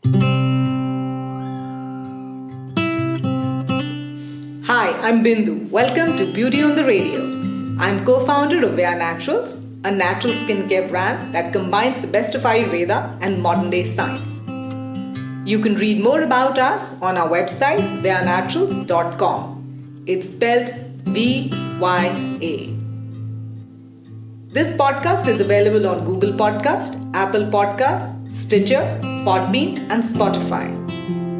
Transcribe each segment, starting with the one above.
Hi, I'm Bindu. Welcome to Beauty on the Radio. I'm co-founder of Via Naturals, a natural skincare brand that combines the best of Ayurveda and modern-day science. You can read more about us on our website, vianaturals.com. It's spelled V-Y-A. This podcast is available on Google Podcast, Apple Podcast, Stitcher, Podbean, and Spotify.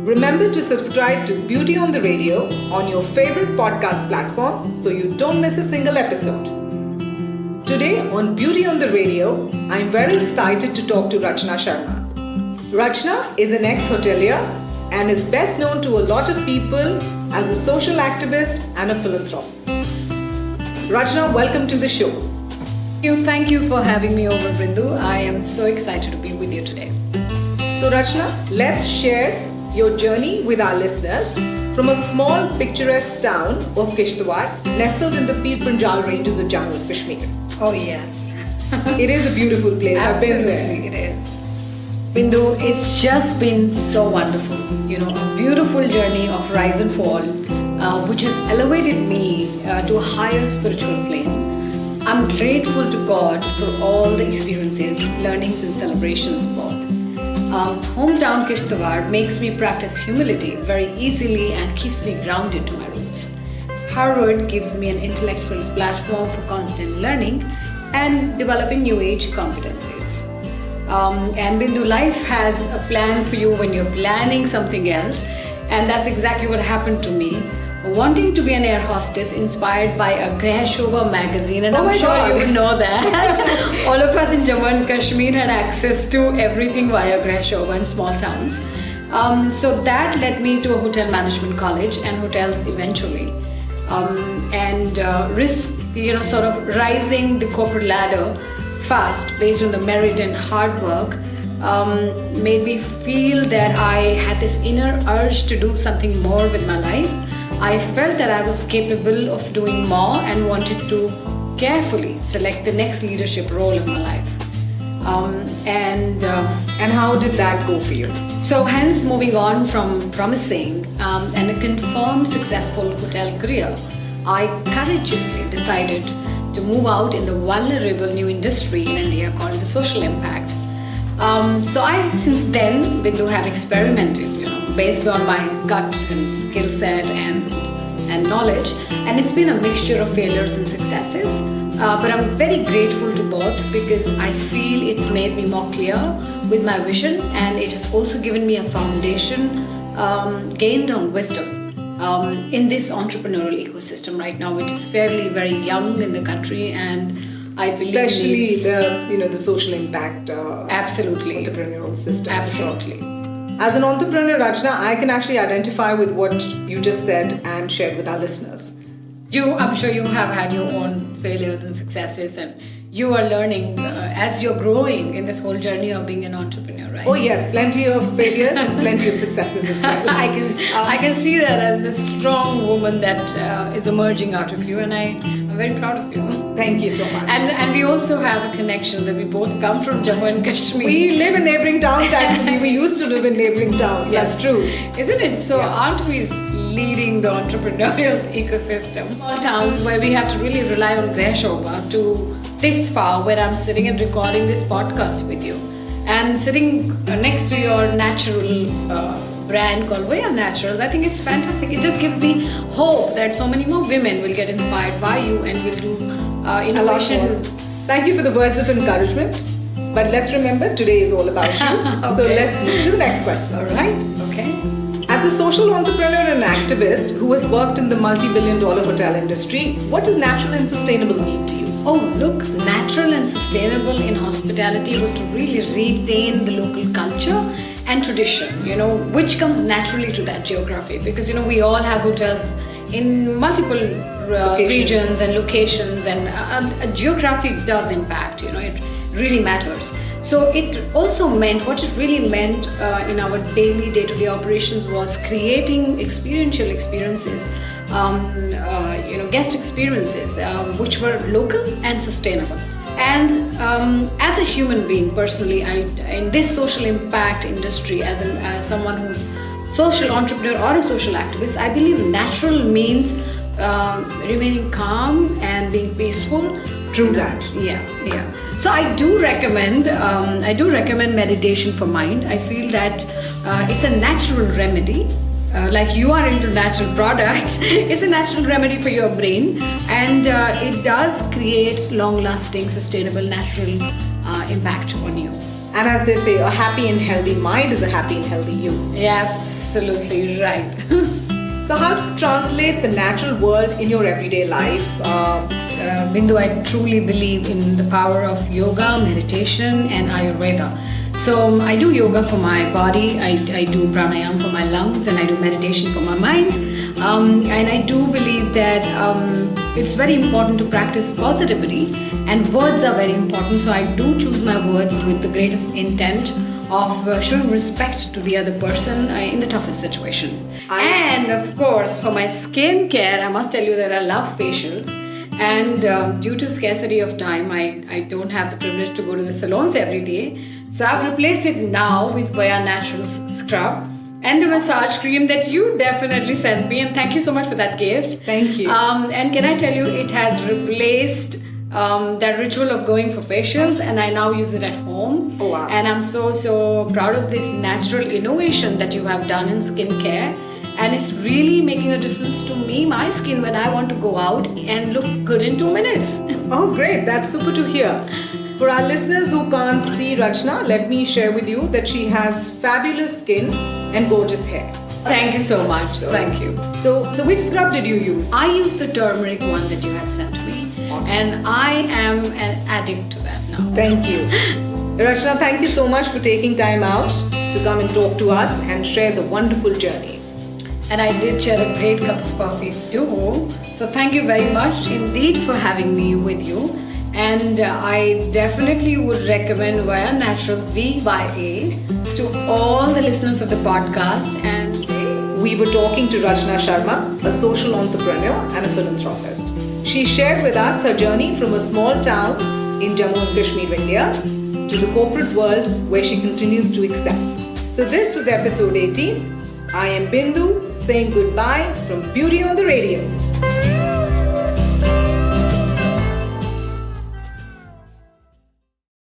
Remember to subscribe to Beauty on the Radio on your favorite podcast platform so you don't miss a single episode. Today on Beauty on the Radio, I'm very excited to talk to Rachna Sharma. Rachna is an ex-hotelier and is best known to a lot of people as a social activist and a philanthropist. Rachna, welcome to the show. Thank you for having me over, Bindu. I am so excited to be with you today. So Rachna, let's share your journey with our listeners from a small picturesque town of Kishtwar, nestled in the Pir Panjal ranges of Jammu and Kashmir. Oh yes. It is a beautiful place. I've been there. Absolutely, it is. Bindu, it's just been so wonderful. A beautiful journey of rise and fall, which has elevated me to a higher spiritual plane. I'm grateful to God for all the experiences, learnings and celebrations of both. Hometown Kishtwar makes me practice humility very easily and keeps me grounded to my roots. Harvard gives me an intellectual platform for constant learning and developing new age competencies. And Bindu, life has a plan for you when you're planning something else, and that's exactly what happened to me. Wanting to be an air hostess inspired by a Grah Shobha magazine, and I'm sure you would know that. All of us in Jammu and Kashmir had access to everything via Grah Shobha in small towns. So that led me to a hotel management college and hotels eventually. Risk, sort of rising the corporate ladder fast based on the merit and hard work made me feel that I had this inner urge to do something more with my life. I felt that I was capable of doing more and wanted to carefully select the next leadership role in my life. And how did that go for you? So hence moving on from promising and a confirmed successful hotel career, I courageously decided to move out in the vulnerable new industry in India called the social impact. So I since then Bindu have experimented, based on my gut and skill set and knowledge, and it's been a mixture of failures and successes. But I'm very grateful to both because I feel it's made me more clear with my vision, and it has also given me a foundation gained on wisdom in this entrepreneurial ecosystem right now, which is fairly very young in the country, and I believe especially the social impact absolutely entrepreneurial system. Absolutely. As an entrepreneur, Rachna, I can actually identify with what you just said and shared with our listeners. I'm sure you have had your own failures and successes, and you are learning as you're growing in this whole journey of being an entrepreneur, right? Oh yes, plenty of failures and plenty of successes as well. I can see that as this strong woman that is emerging out of you, and I'm very proud of you. Thank you so much. And we also have a connection that we both come from Jammu and Kashmir. We live in neighboring towns actually. We used to live in neighboring towns. Yes. That's true. Isn't it? So aren't we leading the entrepreneurial ecosystem? Small towns where we have to really rely on Grah Shobha to this far where I'm sitting and recording this podcast with you. And sitting next to your natural brand called Via Naturals, I think it's fantastic. It just gives me hope that so many more women will get inspired by you and will do innovation. Thank you for the words of encouragement. But let's remember, today is all about you. Okay. So let's move to the next question. All right? Okay. As a social entrepreneur and activist who has worked in the multi-billion-dollar hotel industry, what does natural and sustainable mean to you? Oh, look, natural and sustainable in hospitality was to really retain the local culture and tradition, which comes naturally to that geography, because, we all have hotels in multiple regions and locations, and geography does impact, it really matters. So it also meant, what it really meant in our daily day-to-day operations was creating experiential experiences, guest experiences which were local and sustainable. And as a human being, personally, in this social impact industry, as someone who's social entrepreneur or a social activist, I believe natural means remaining calm and being peaceful. True that. Yeah. So I do recommend meditation for mind. I feel that it's a natural remedy. Like you are into natural products, it's a natural remedy for your brain, and it does create long-lasting, sustainable, natural impact on you. And as they say, a happy and healthy mind is a happy and healthy you. Yeah, absolutely right. So how to translate the natural world in your everyday life? Bindu, I truly believe in the power of yoga, meditation, and Ayurveda. So I do yoga for my body, I do pranayama for my lungs, and I do meditation for my mind. And I do believe that it's very important to practice positivity, and words are very important. So I do choose my words with the greatest intent of showing respect to the other person in the toughest situation. And of course, for my skin care, I must tell you that I love facials. And due to scarcity of time, I don't have the privilege to go to the salons every day. So I've replaced it now with Via Naturals scrub and the massage cream that you definitely sent me. And thank you so much for that gift. Thank you. And can I tell you, it has replaced that ritual of going for facials, and I now use it at home. Oh, wow. And I'm so proud of this natural innovation that you have done in skincare. And it's really making a difference to me, my skin, when I want to go out and look good in 2 minutes. Oh, great. That's super to hear. For our listeners who can't see Rachna, let me share with you that she has fabulous skin and gorgeous hair. Thank you so much. Thank you. So which scrub did you use? I used the turmeric one that you had sent me. Awesome. And I am an addict to that now. Thank you. Rachna, thank you so much for taking time out to come and talk to us and share the wonderful journey. And I did share a great cup of coffee too. So thank you very much indeed for having me with you. And I definitely would recommend Via Naturals VYA to all the listeners of the podcast. And we were talking to Rachna Sharma, a social entrepreneur and a philanthropist. She shared with us her journey from a small town in Jammu and Kashmir, India, to the corporate world where she continues to excel. So this was episode 18. I am Bindu saying goodbye from Beauty on the Radio.